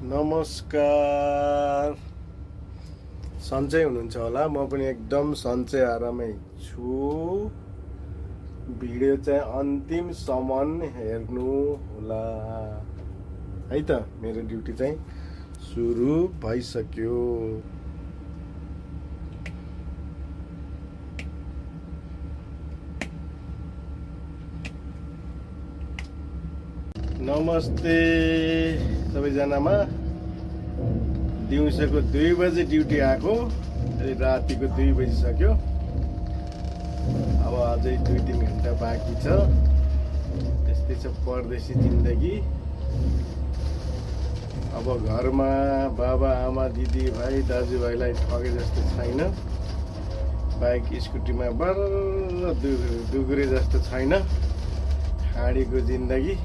नमस्कार। सन्चै हुनुहुन्छ होला। म पनि एकदम सन्चै आरामै छु। भिडियो चाहिँ अन्तिमसम्म हेर्नु होला है त। मेरो ड्युटी चाहिँ सुरु भइसक्यो। नमस्ते सबैजनामा। दिउँसोको 2 बजे ड्युटी आएको, रातिको 2 बजिसक्यो। अब अझै 2-3 घन्टा बाँकी छ। यस्तै छ परदेशी जिन्दगी। अब घरमा बाबा आमा दिदी भाइ दाजुभाइलाई ठगे जस्तो छैन। बाइक स्कुटीमा बर्र दुगुरे जस्तो छैन। ठाडीको जिन्दगी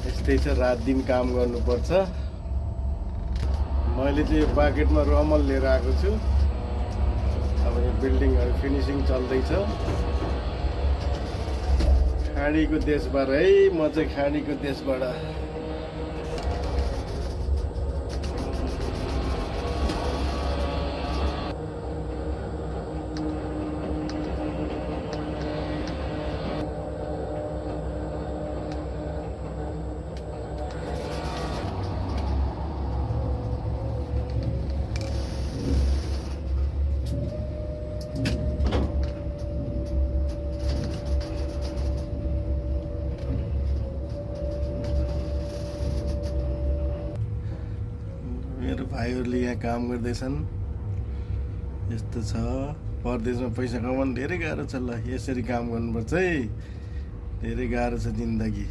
यस्तै छ। रात दिन काम गर्नुपर्छ। मैले चाहिँ यो बाकेटमा रमल लिएर आएको छु। अब यो बिल्डिङहरू फिनिसिङ चल्दैछ। खाडीको देशबाट है, म चाहिँ खाडीको देशबाट। मेरो भाइहरूले यहाँ काम गर्दैछन्। यस्तो छ परदेशमा पैसा कमाउनु धेरै गाह्रो छ। ल यसरी काम गर्नुपर्छ है। धेरै गाह्रो छ जिन्दगी।